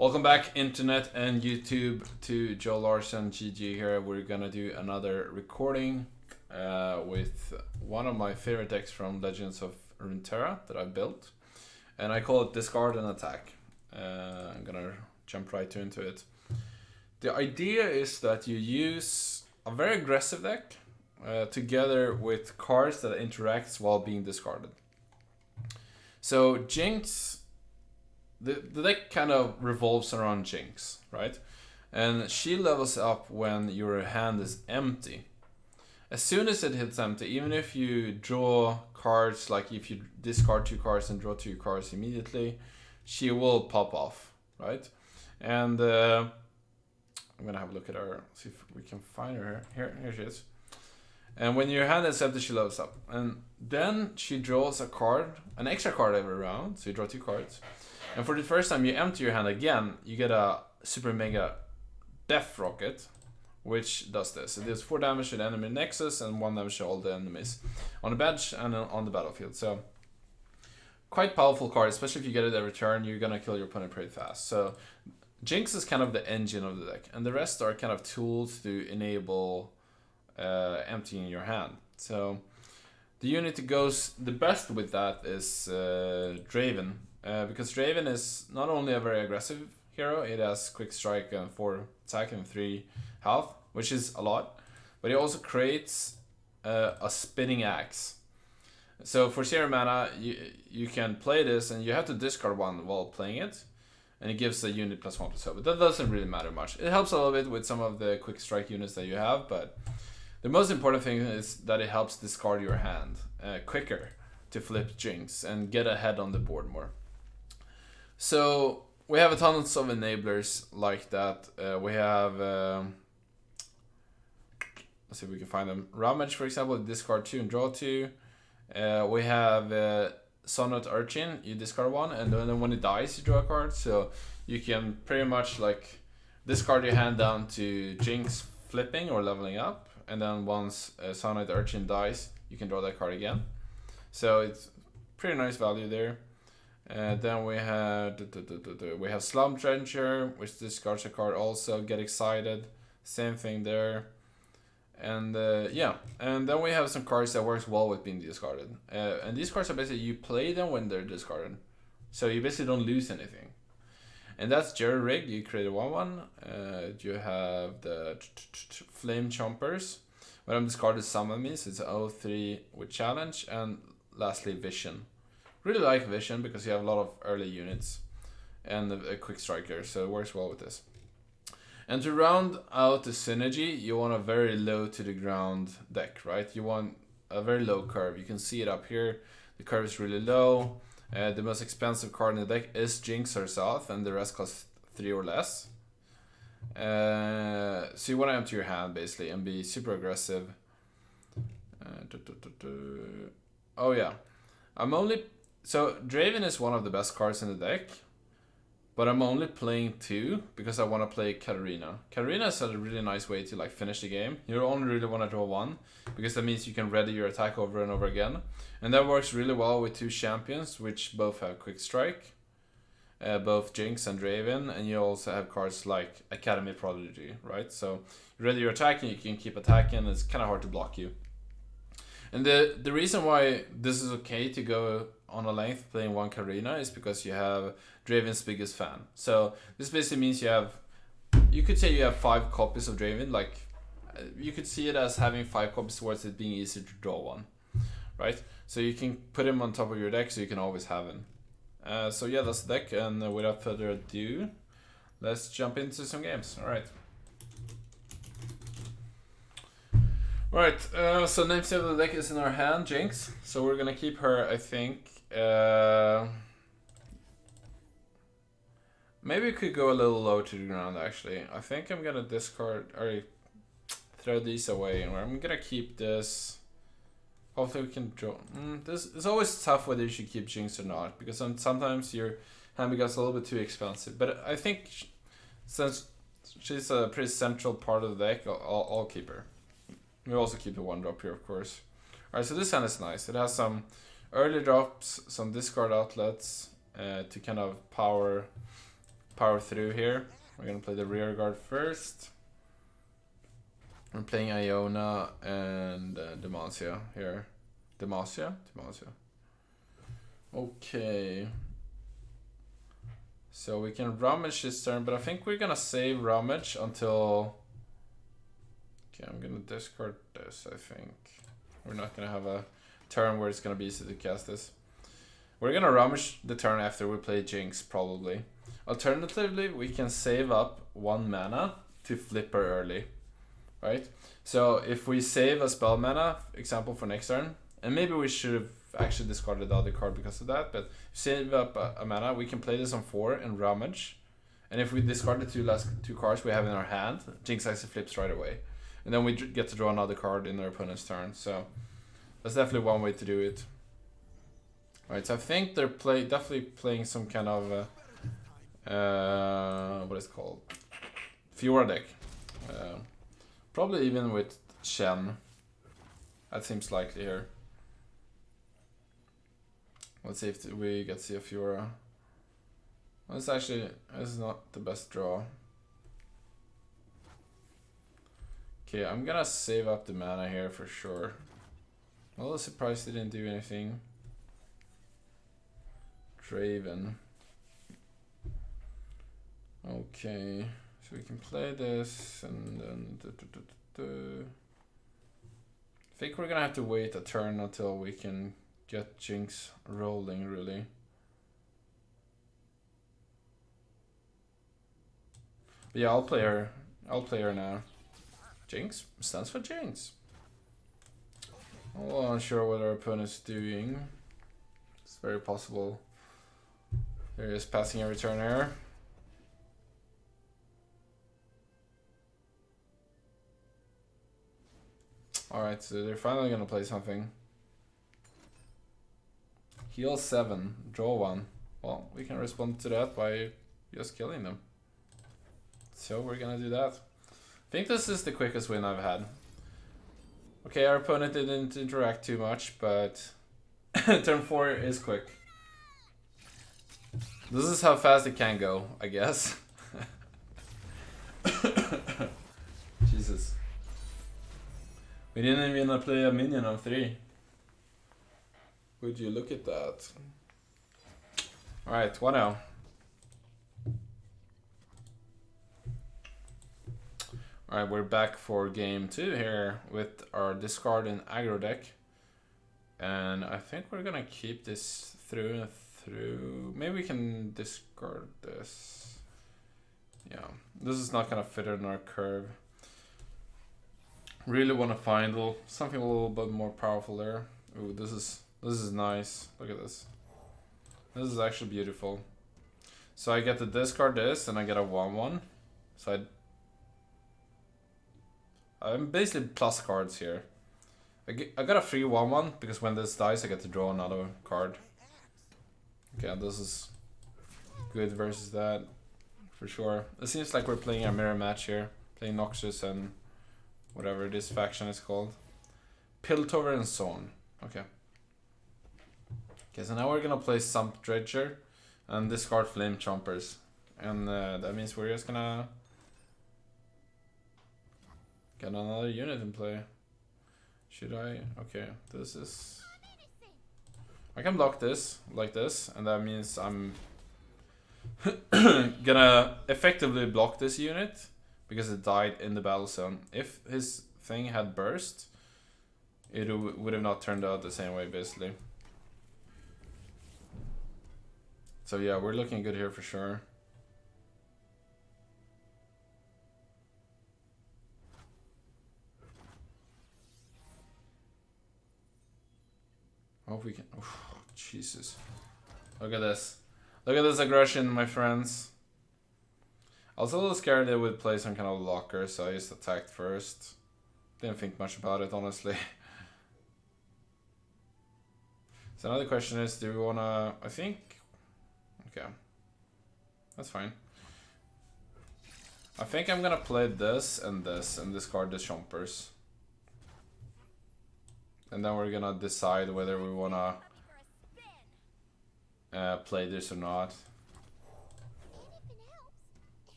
Welcome back, internet and YouTube, to Joe Larson GG here. We're gonna do another recording with one of my favorite decks from Legends of Runeterra that I built, and I call it Discard and Attack. I'm gonna jump right into it. The idea is that you use a very aggressive deck together with cards that interacts while being discarded. So Jinx, the deck kind of revolves around Jinx, right? And she levels up when your hand is empty. As soon as it hits empty, even if you draw cards, like if you discard 2 cards and draw 2 cards immediately, she will pop off, right? And I'm gonna have a look at her, see if we can find her here. Here she is. And when your hand is empty, she levels up. And then she draws a card, an extra card every round, so you draw 2 cards. And for the first time you empty your hand again, you get a super mega death rocket, which does this. It deals 4 damage to the enemy nexus and 1 damage to all the enemies on the bench and on the battlefield. So quite powerful card, especially if you get it every turn, you're gonna kill your opponent pretty fast. So Jinx is kind of the engine of the deck, and the rest are kind of tools to enable emptying your hand. So the unit that goes the best with that is Draven. Because Draven is not only a very aggressive hero, it has quick strike and 4 attack and 3 health, which is a lot, but it also creates a spinning axe. So for 0 mana, you can play this and you have to discard 1 while playing it, and it gives the unit +1/+0, but that doesn't really matter much. It helps a little bit with some of the quick strike units that you have, but the most important thing is that it helps discard your hand quicker to flip Jinx and get ahead on the board more. So we have a tons of enablers like that. We have, let's see if we can find them. Ramage, for example, discard 2 and draw 2. We have Sonnet Urchin, you discard 1, and then when it dies, you draw a card. So you can pretty much like discard your hand down to Jinx flipping or leveling up, and then once Sonnet Urchin dies, you can draw that card again. So it's pretty nice value there. Then we have Slum Trencher, which discards a card also. Get Excited, same thing there. And yeah, and then we have some cards that works well with being discarded. And these cards are basically, you play them when they're discarded, so you basically don't lose anything. And that's Jerry Rig, you create a 1/1. You have the Flame Chompers. When I'm discarded, summon me, so it's 0/3 with challenge. And lastly, Vision. Really like Vision because you have a lot of early units and a quick striker, so it works well with this. And to round out the synergy, you want a very low to the ground deck, right? You want a very low curve. You can see it up here. The curve is really low. The most expensive card in the deck is Jinx herself, and the rest costs 3 or less. So you want to empty your hand basically and be super aggressive. Oh yeah, so Draven is one of the best cards in the deck, but I'm only playing 2 because I want to play Katarina. Katarina is a really nice way to like finish the game. You only really want to draw 1 because that means you can ready your attack over and over again, and that works really well with 2 champions which both have quick strike, both Jinx and Draven, and you also have cards like Academy Prodigy, right? So you ready your attack and you can keep attacking. It's kind of hard to block you. And the reason why this is okay to go on a length playing 1 Karina is because you have Draven's biggest fan. So this basically means you could say you have 5 copies of Draven. Like you could see it as having 5 copies towards it being easy to draw 1, right? So you can put him on top of your deck so you can always have him. So yeah, that's the deck, and without further ado, let's jump into some games. Alright. Alright, so namesake of the deck is in our hand, Jinx. So we're gonna keep her, I think. Maybe we could go a little low to the ground, actually. I think I'm gonna discard, or throw these away, and I'm gonna keep this. Hopefully we can draw. This is always tough whether you should keep Jinx or not, because sometimes your hand becomes a little bit too expensive. But I think since she's a pretty central part of the deck, I'll keep her. We also keep a 1-drop here, of course. Alright, so this hand is nice. It has some early drops, some discard outlets to kind of power power through here. We're gonna play the rear guard first. I'm playing Iona and Demacia here. Demacia? Okay. So we can rummage this turn, but I think we're gonna save rummage until... Okay, I'm gonna discard this, I think. We're not gonna have a turn where it's gonna be easy to cast this. We're gonna rummage the turn after we play Jinx, probably. Alternatively, we can save up 1 mana to flip her early. Right? So if we save a spell mana, example for next turn, and maybe we should have actually discarded the other card because of that, but save up a mana, we can play this on 4 and rummage. And if we discard the last two cards we have in our hand, Jinx actually flips right away. And then we get to draw another card in our opponent's turn. So that's definitely one way to do it. Alright, so I think they're definitely playing some kind of what is it called? Fiora deck. Probably even with Shen. That seems likely here. Let's see if we get to see a Fiora. Well, this is not the best draw. Okay, I'm gonna save up the mana here for sure. I'm a little surprised they didn't do anything. Draven. Okay, so we can play this and then... I think we're gonna have to wait a turn until we can get Jinx rolling, really. But yeah, I'll play her. I'll play her now. Jinx stands for Jinx. I'm a little unsure what our opponent's doing. It's very possible. There he is passing every turn here. Alright, so they're finally gonna play something. Heal 7, draw 1. Well, we can respond to that by just killing them. So we're gonna do that. I think this is the quickest win I've had. Okay, our opponent didn't interact too much, but turn 4 is quick. This is how fast it can go, I guess. Jesus. We didn't even play a minion on 3. Would you look at that? Alright, 1-0. Alright, we're back for game 2 here with our discard and aggro deck. And I think we're gonna keep this through and through. Maybe we can discard this. Yeah, this is not gonna fit in our curve. Really want to find something a little bit more powerful there. Ooh, this is nice. Look at this. This is actually beautiful. So I get to discard this and I get a 1/1. So I'm basically plus cards here. I got a free 1/1 because when this dies I get to draw another card. Okay, this is good versus that for sure. It seems like we're playing a mirror match here. Playing Noxus and whatever this faction is called. Piltover and Zorn. Okay. Okay, so now we're gonna play Sump Dredger and discard Flame Chompers. And that means we're just gonna get another unit in play. Should I? Okay, this is... I can block this, like this, and that means I'm gonna effectively block this unit because it died in the battle zone. If his thing had burst, it would have not turned out the same way, basically. So yeah, we're looking good here for sure. I hope we can... Oh, Jesus. Look at this. Look at this aggression, my friends. I was a little scared they would play some kind of locker, so I just attacked first. Didn't think much about it, honestly. So another question is, do we wanna... I think... Okay. That's fine. I think I'm gonna play this and discard the Chompers. And then we're gonna decide whether we wanna play this or not.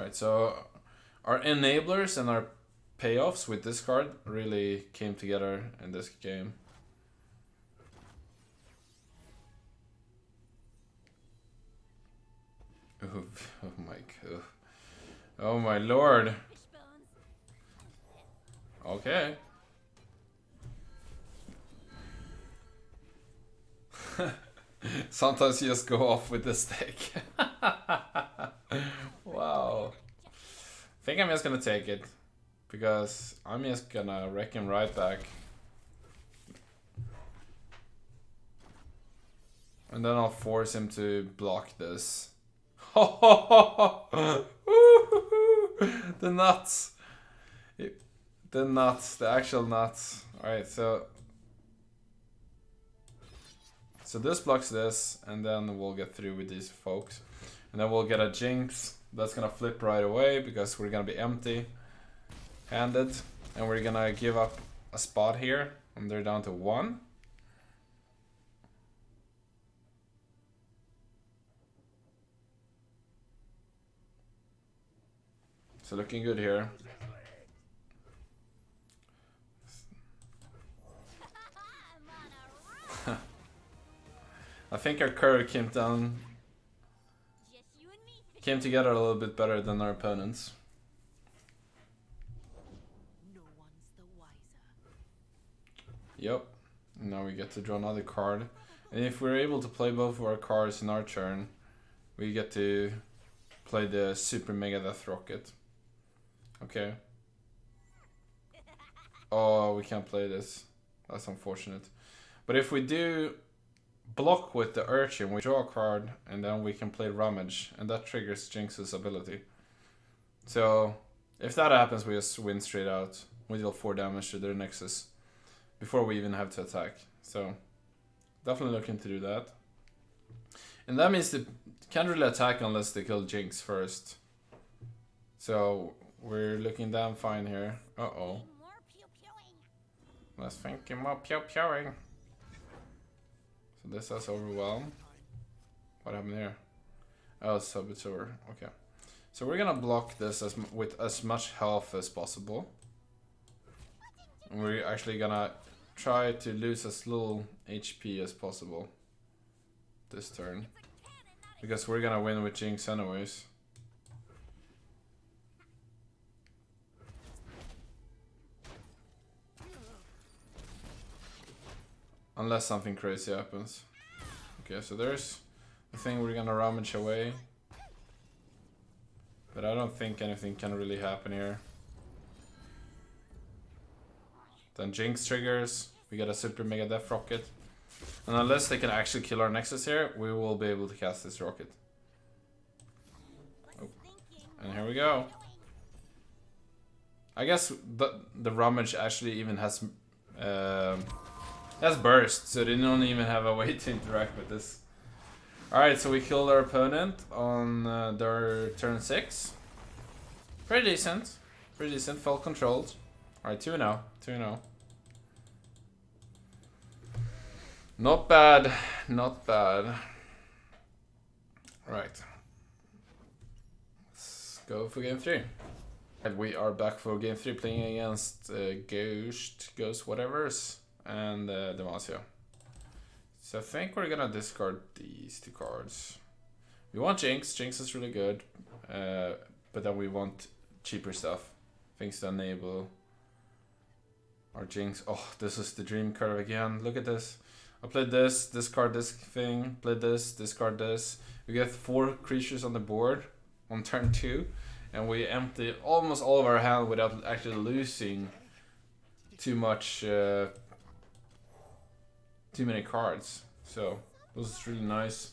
Alright, so our enablers and our payoffs with this card really came together in this game. Ooh, oh my god. Oh my lord. Okay. Sometimes you just go off with this deck. Wow. I think I'm just gonna take it. Because I'm just gonna wreck him right back. And then I'll force him to block this. The nuts! The nuts, the actual nuts. Alright, so this blocks this, and then we'll get through with these folks. And then we'll get a Jinx. That's gonna flip right away because we're gonna be empty handed. And we're gonna give up a spot here. And they're down to 1. So looking good here. I think our curve came together a little bit better than our opponents. Yep. Now we get to draw another card. And if we're able to play both of our cards in our turn, we get to play the Super Mega Death Rocket. Okay. Oh, we can't play this. That's unfortunate. But if we do block with the Urchin, we draw a card, and then we can play Rummage, and that triggers Jinx's ability. So, if that happens, we just win straight out. We deal 4 damage to their Nexus before we even have to attack. So, definitely looking to do that. And that means they can't really attack unless they kill Jinx first. So, we're looking damn fine here. Uh-oh. Let's think more pew-pewing. So this has Overwhelm. What happened here? Oh, it's over. Okay. So we're gonna block this with as much health as possible. And we're actually gonna try to lose as little HP as possible this turn. Because we're gonna win with Jinx anyways. Unless something crazy happens. Okay, so there's the thing we're gonna rummage away. But I don't think anything can really happen here. Then Jinx triggers. We get a Super Mega Death Rocket. And unless they can actually kill our Nexus here, we will be able to cast this rocket. Oh. And here we go. I guess the rummage actually even has burst, so they don't even have a way to interact with this. Alright, so we killed our opponent on their turn 6. Pretty decent. Pretty decent, well controlled. Alright, 2-0. 2-0. Not bad. Not bad. Right. Let's go for game 3. And we are back for game 3, playing against Ghost whatever's and Demacia. So I think we're gonna discard these 2 cards. We want Jinx. Jinx is really good, but then we want cheaper stuff, things to enable our Jinx. Oh, this is the dream curve again. Look at this. I played this, discard this thing, played this, discard this. We get 4 creatures on the board on turn 2, and we empty almost all of our hand without actually losing too much, too many cards. So this is really nice.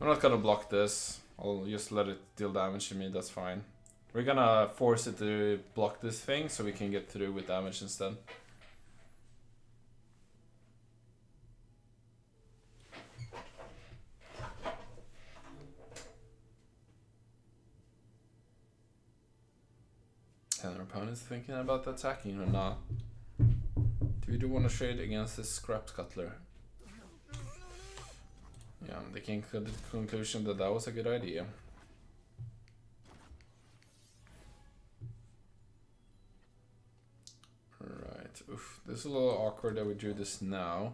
I'm not gonna block this. I'll just let it deal damage to me. That's fine. We're gonna force it to block this thing so we can get through with damage instead. And our opponent's thinking about attacking or not. Do we do want to trade against this Scrap Scuttler? Yeah, they came to the conclusion that that was a good idea. Alright, oof, this is a little awkward that we do this now.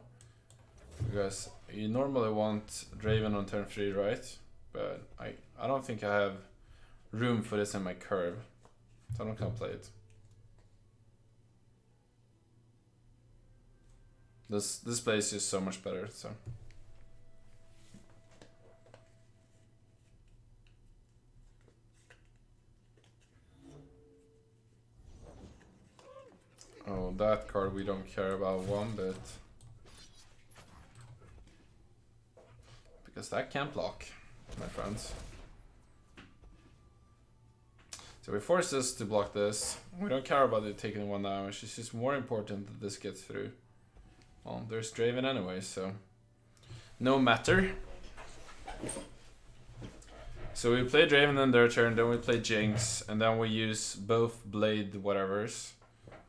Because you normally want Draven on turn 3, right? But I don't think I have room for this in my curve. So I'm not gonna play it. This play is just so much better, so. Oh, that card we don't care about one bit. Because that can't block, my friends. So we force this to block this. We don't care about it taking 1 damage. It's just more important that this gets through. Well, there's Draven anyway, so no matter. So we play Draven in their turn, then we play Jinx, and then we use both Blade whatevers,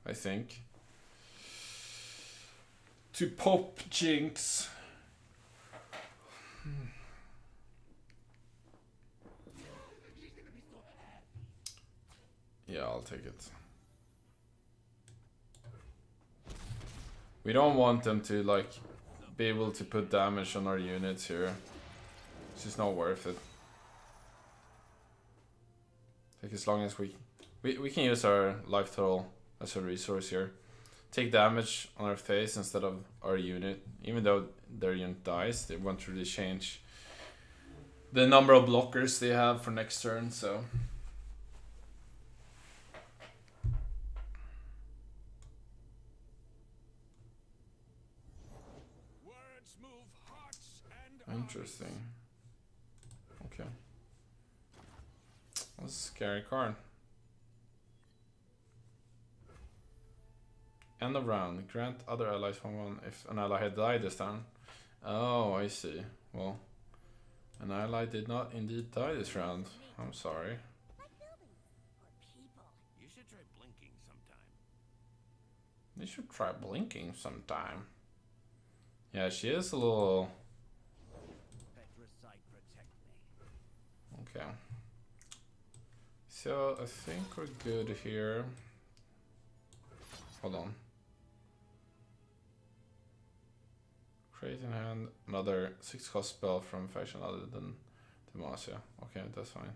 I think, to pop Jinx. Yeah, I'll take it. We don't want them to like be able to put damage on our units here. It's just not worth it. Like as long as we can use our life total as a resource here. Take damage on our face instead of our unit. Even though their unit dies, they won't really change the number of blockers they have for next turn, so. Interesting. Okay. That's a scary card. End of round. Grant other allies 1/1 if an ally had died this turn. Oh, I see. Well, an ally did not indeed die this round. I'm sorry. You should try blinking sometime. You should try blinking sometime. Yeah, she is a little. Okay. So I think we're good here. Hold on. Create in hand another 6-cost spell from faction other than Demacia. Okay, that's fine.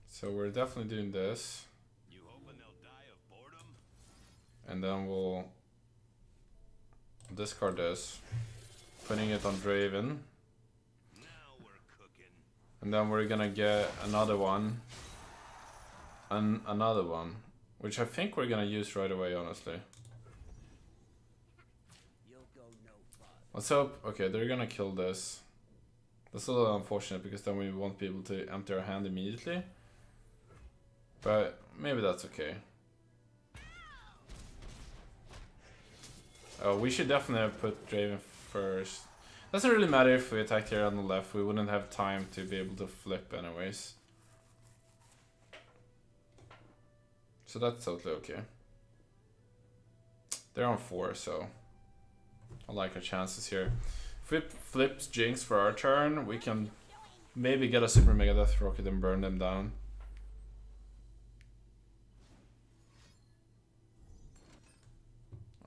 So we're definitely doing this. You hoping they'll die of boredom? And then we'll discard this, putting it on Draven. And then we're gonna get another one. And another one. Which I think we're gonna use right away, honestly. Let's hope. Okay, they're gonna kill this. That's a little unfortunate because then we won't be able to empty our hand immediately. But maybe that's okay. Oh, we should definitely have put Draven first. Doesn't really matter if we attacked here on the left, we wouldn't have time to be able to flip anyways. So that's totally okay. They're on 4, so I like our chances here. If we flip Jinx for our turn, we can maybe get a Super Mega Death Rocket and burn them down.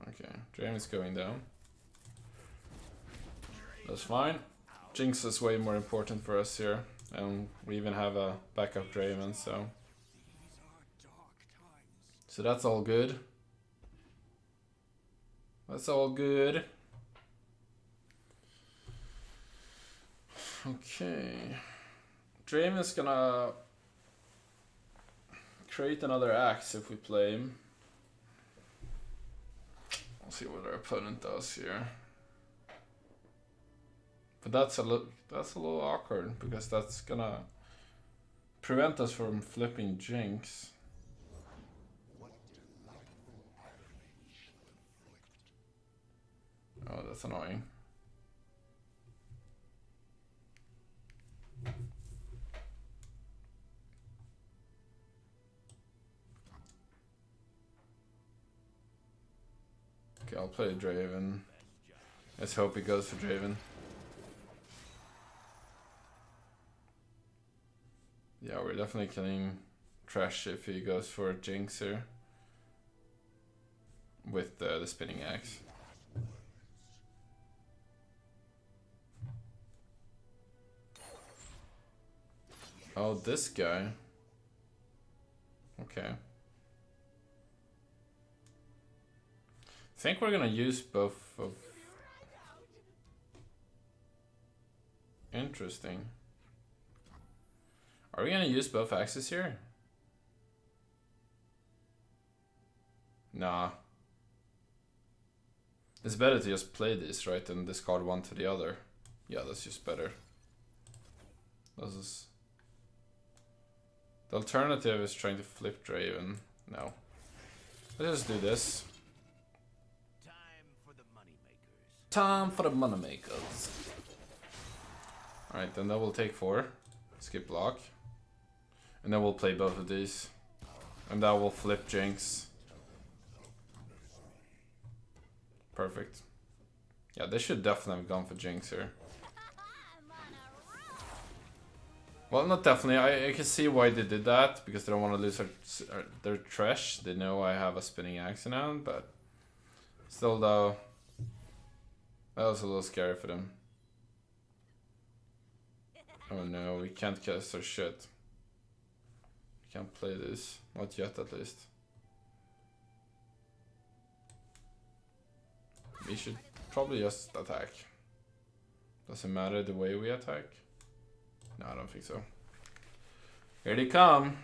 Okay, Draven's going down. That's fine. Jinx is way more important for us here. And we even have a backup Draven, so. So that's all good. That's all good. Okay. Draven's gonna create another axe if we play him. We'll see what our opponent does here. But that's a little awkward because that's gonna prevent us from flipping Jinx. Oh, that's annoying. Okay, I'll play Draven. Let's hope he goes for Draven. Yeah, we're definitely killing trash if he goes for Jinx here. with the spinning axe. Oh, this guy. Okay. I think we're gonna use both of... Interesting. Are we gonna use both axes here? Nah. It's better to just play this, right, and discard one to the other. Yeah, that's just better. This is... The alternative is trying to flip Draven. No. Let's just do this. Time for the moneymakers. Time for the moneymakers. Alright, then that will take 4. Skip block. And then we'll play both of these. And that will flip Jinx. Perfect. Yeah, they should definitely have gone for Jinx here. Well, not definitely. I can see why they did that, because they don't want to lose their trash. They know I have a spinning axe now, but still though, that was a little scary for them. Oh no, we can't cast our shit. We can't play this. Not yet, at least. We should probably just attack. Doesn't matter the way we attack. No, I don't think so. Here they come.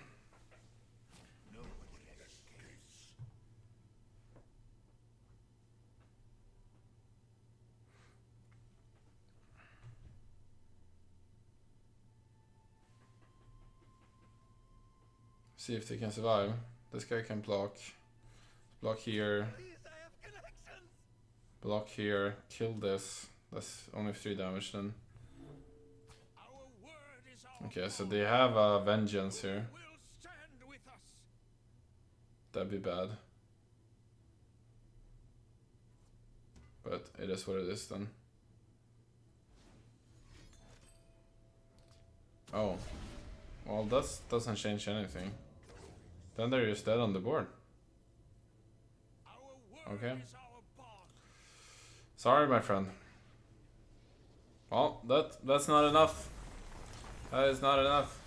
See if they can survive. This guy can block. Block here. Block here. Kill this. That's only 3 damage then. Okay, so they have a vengeance here. That'd be bad. But it is what it is then. Oh. Well, that doesn't change anything. Then they're just dead on the board. Okay. Sorry, my friend. Well, that's not enough. That is not enough.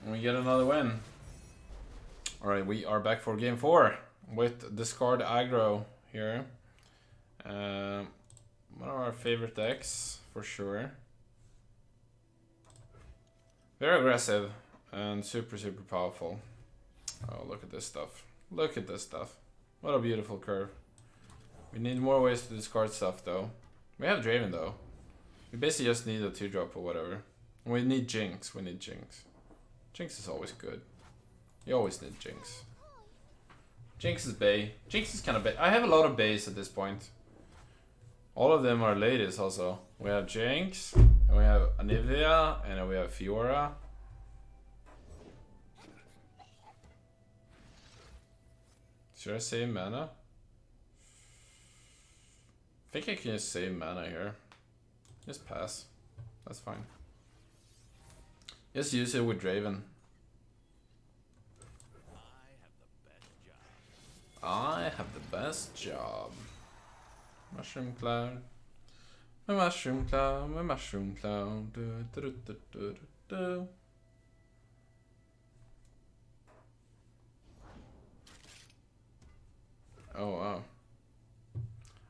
We get another win. Alright, we are back for game 4 with Discard Aggro here. One of our favorite decks, for sure. Very aggressive and super powerful. Oh, look at this stuff. Look at this stuff. What a beautiful curve. We need more ways to discard stuff though. We have Draven though. We basically just need a 2-drop or whatever. We need Jinx. We need Jinx. Jinx is always good. You always need Jinx. Jinx is Bay. Jinx is kind of Bay. I have a lot of Bays at this point. All of them are ladies also. We have Jinx, and we have Anivia, and then we have Fiora. Should I save mana? I think I can just save mana here. Just pass. That's fine. Just use it with Draven. I have the best job. Mushroom cloud. My mushroom cloud. My mushroom cloud. Do, do, do, do, do, do. Oh wow.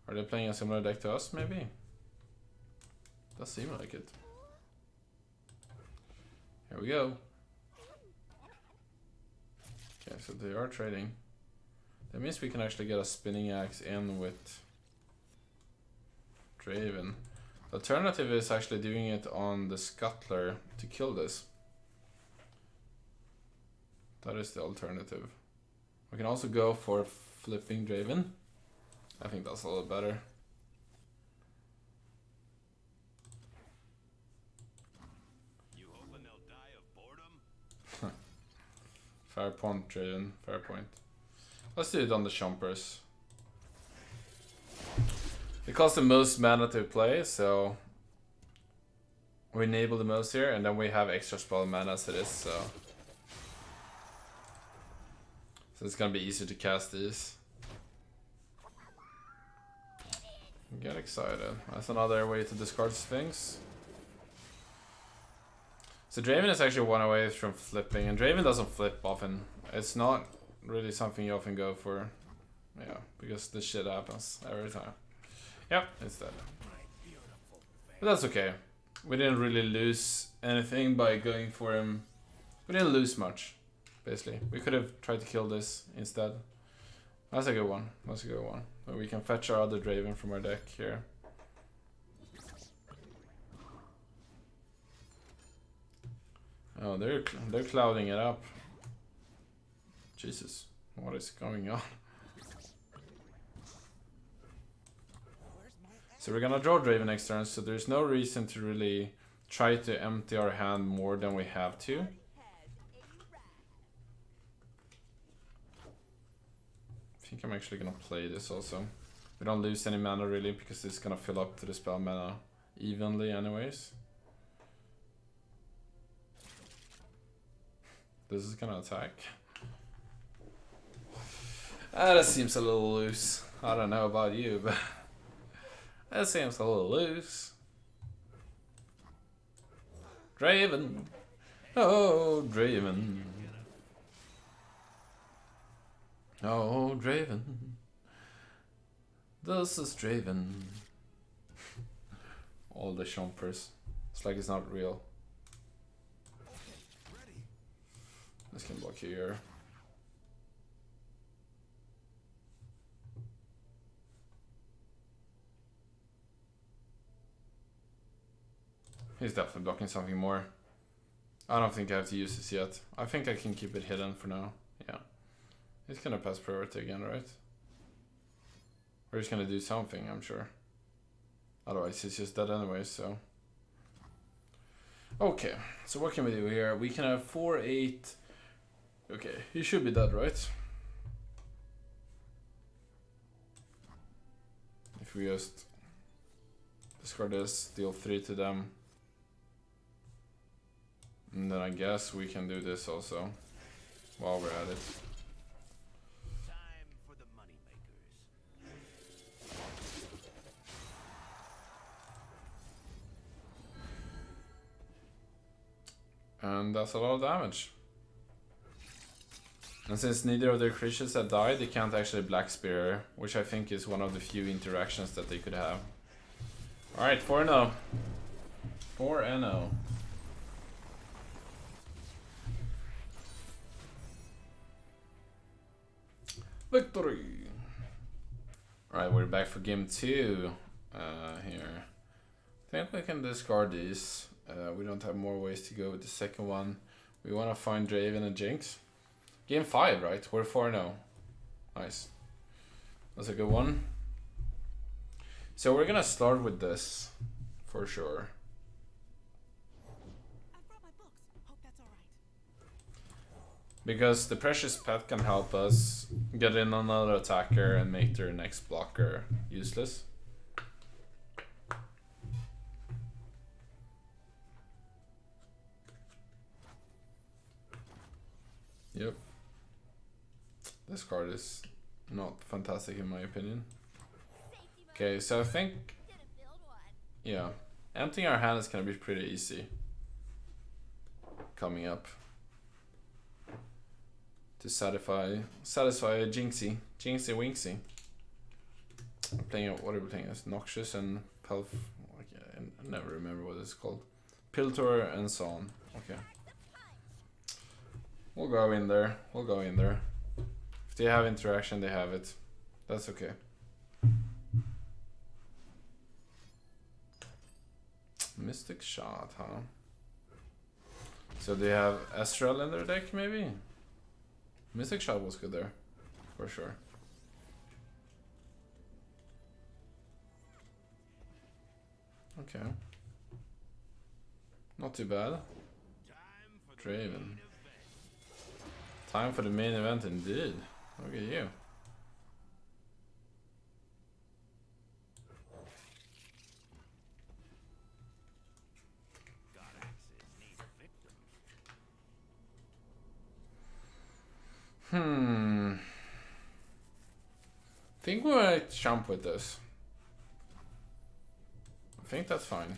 Are they playing a similar deck to us maybe? Does seem like it. Here we go. Okay, so they are trading. That means we can actually get a spinning axe in with Draven. The alternative is actually doing it on the Scuttler to kill this. That is the alternative. We can also go for flipping Draven. I think that's a little better. You hoping they'll die of boredom? Fair point, Draven. Fair point. Let's do it on the Chompers. It costs the most mana to play, so we enable the most here, and then we have extra spell mana as it is, so it's gonna be easier to cast these. Get excited. That's another way to discard things. So Draven is actually one away from flipping, and Draven doesn't flip often. It's not really something you often go for. Yeah, because this shit happens every time. Yep, it's dead. But that's okay. We didn't really lose anything by going for him. We didn't lose much, basically. We could have tried to kill this instead. That's a good one. That's a good one. But we can fetch our other Draven from our deck here. Oh, they're clouding it up. Jesus, what is going on? So we're gonna draw Draven next turn, so there's no reason to really try to empty our hand more than we have to. I think I'm actually gonna play this also. We don't lose any mana really, because it's gonna fill up to the spell mana evenly anyways. This is gonna attack. That seems a little loose. I don't know about you, but that seems a little loose. Draven. Oh, Draven. Oh, Draven. This is Draven. All the chompers. It's like it's not real. This can block here. He's definitely blocking something more. I don't think I have to use this yet. I think I can keep it hidden for now. Yeah. He's gonna pass priority again, right? Or he's gonna do something, I'm sure. Otherwise he's just dead anyway, so. Okay, so what can we do here? We can have 4-8. Okay, he should be dead, right? If we just discard this, deal 3 to them. And then I guess we can do this also while we're at it. Time for the money makers. And that's a lot of damage. And since neither of their creatures have died, they can't actually Black Spear, which I think is one of the few interactions that they could have. Alright, 4-0. 4-0. Victory! Alright, we're back for game 2 here. I think we can discard these. We don't have more ways to go with the second one. We want to find Draven and Jinx. Game 5, right? We're 4-0. Nice. That's a good one. So we're gonna start with this, for sure. I brought my books. Hope that's all right. Because the Precious Pet can help us get in another attacker and make their next blocker useless. Yep. This card is not fantastic in my opinion. Okay, so I think, yeah, emptying our hand is gonna be pretty easy coming up to satisfy a Jinxie Winxie. I'm playing, what are we playing as? Noxious and Pelf. Okay, I never remember what it's called. Piltor and so on. Okay. We'll go in there. We'll go in there. If they have interaction, they have it. That's okay. Mystic Shot, huh? So they have Astral in their deck, maybe? Mystic Shot was good there, for sure. Okay. Not too bad. Draven. Time for the main event indeed. Look at you. Think we might jump with this. think that's fine.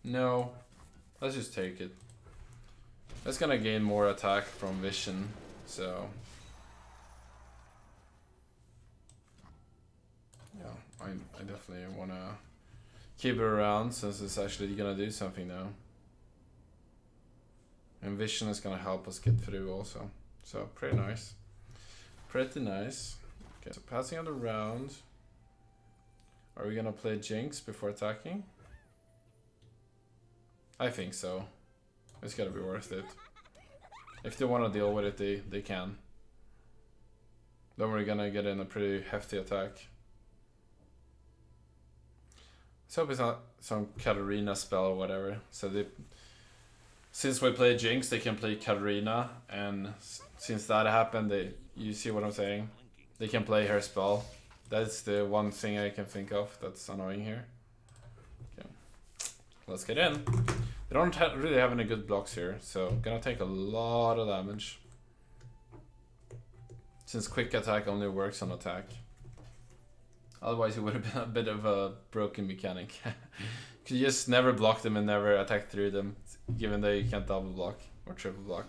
No. Let's just take it. That's gonna gain more attack from vision, so... Yeah, I definitely wanna keep it around since it's actually gonna do something now. And vision is gonna help us get through also. So, pretty nice. Pretty nice. Okay, so passing on the round. Are we gonna play Jinx before attacking? I think so. It's gotta be worth it. If they wanna deal with it, they can. Then we're gonna get in a pretty hefty attack. Let's hope it's not some Katarina spell or whatever. So since we play Jinx, they can play Katarina, and since that happened, you see what I'm saying? They can play her spell. That's the one thing I can think of that's annoying here. Okay. Let's get in. They don't really have any good blocks here, so gonna take a lot of damage. Since quick attack only works on attack. Otherwise it would have been a bit of a broken mechanic. Could you just never block them and never attack through them, given that you can't double block or triple block.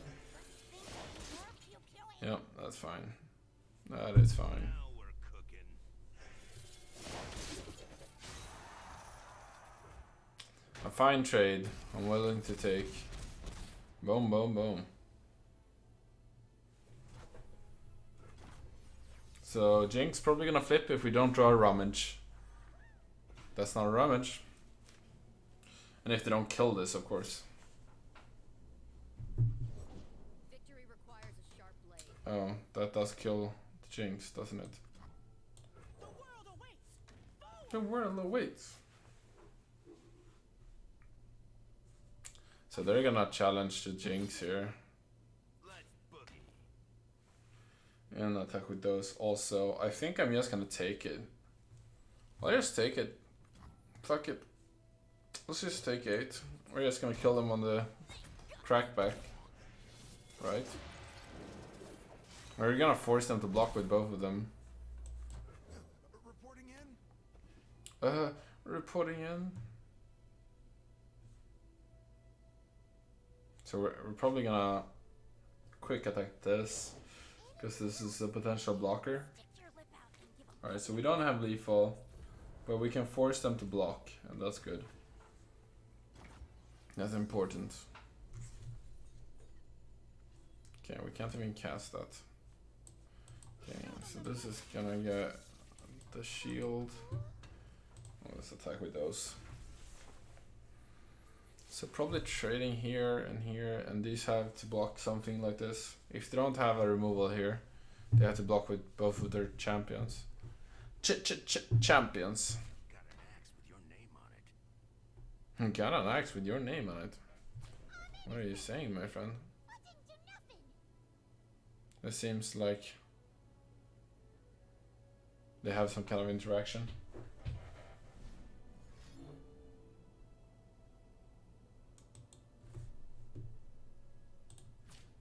Yep, that's fine. That is fine. Now we're cooking. A fine trade. I'm willing to take. Boom, boom, boom. So Jinx probably gonna flip if we don't draw a rummage. That's not a rummage. And if they don't kill this, of course. Victory requires a sharp blade. Oh, that does kill the Jinx, doesn't it? The world awaits. The world awaits. So they're gonna challenge the Jinx here. Let's boogie. And attack with those also. I think I'm just gonna take it. I'll just take it. Fuck it. Let's just take 8. We're just gonna kill them on the crackback. Right? We're gonna force them to block with both of them. Reporting in? Reporting in. So we're probably gonna quick attack this. Because this is a potential blocker. Alright, so we don't have lethal. But we can force them to block. And that's good. That's important. Okay, we can't even cast that. Okay, so this is gonna get the shield. Oh, let's attack with those. So probably trading here, and these have to block something like this. If they don't have a removal here, they have to block with both of their champions. Champions. Got an axe with your name on it. Got an axe with your name on it. What are you saying, my friend? It seems like they have some kind of interaction.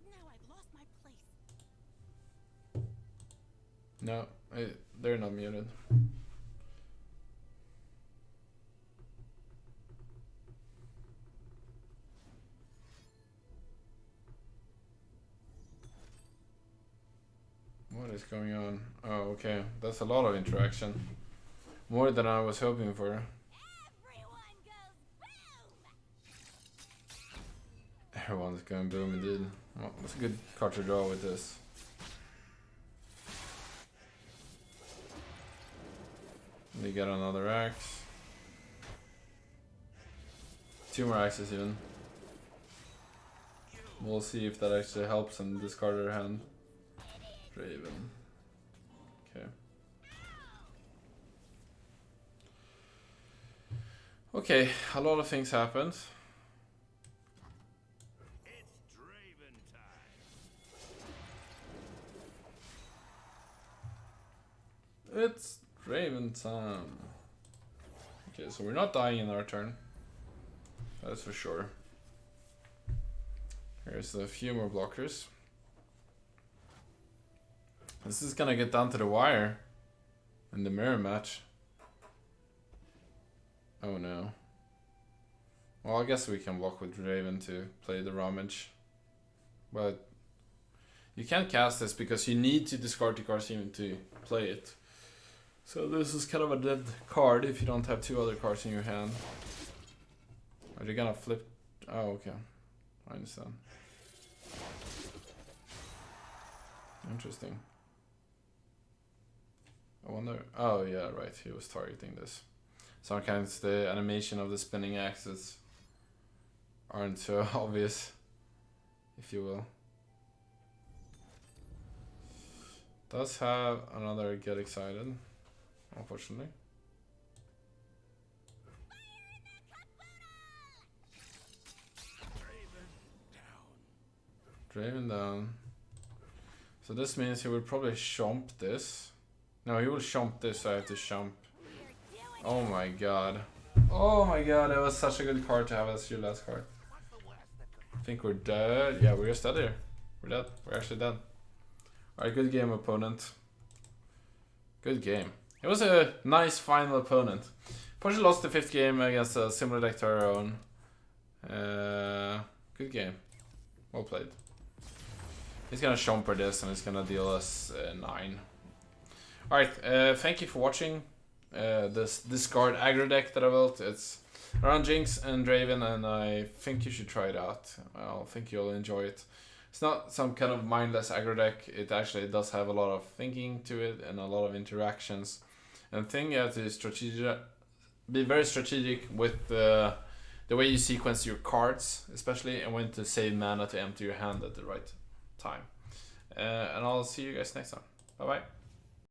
Now I've lost my place. No, they're not muted. What is going on? Oh, okay. That's a lot of interaction. More than I was hoping for. Everyone goes boom. Everyone's going boom indeed. Well, that's a good card to draw with this. They get another axe. 2 more axes even. We'll see if that actually helps them discard their hand. Draven. Okay. Okay, a lot of things happened. It's Draven time. It's Draven time. Okay, so we're not dying in our turn. That's for sure. Here's a few more blockers. This is gonna get down to the wire in the mirror match. Oh no. Well, I guess we can block with Draven to play the Ramage. But you can't cast this because you need to discard the cards even to play it. So this is kind of a dead card if you don't have two other cards in your hand. Are you gonna flip? Oh, okay. I understand. Interesting. I wonder. Oh, yeah, right. He was targeting this. Sometimes the animation of the spinning axes aren't so obvious, if you will. Does have another get excited, unfortunately. Draven down. So this means he will probably chomp this. No, he will chomp this, so I have to chomp. Oh my god. Oh my god, that was such a good card to have as your last card. I think we're dead. Yeah, we're just dead here. We're dead. We're actually dead. Alright, good game, opponent. Good game. It was a nice final opponent. Unfortunately lost the 5th game against a similar deck to our own. Good game. Well played. He's gonna chomper this and he's gonna deal us 9. Alright, thank you for watching this discard aggro deck that I built. It's around Jinx and Draven, and I think you should try it out. I think you'll enjoy it. It's not some kind of mindless aggro deck. It actually does have a lot of thinking to it and a lot of interactions. And the thing you have to be very strategic with the way you sequence your cards, especially, and when to save mana to empty your hand at the right time. And I'll see you guys next time. Bye bye.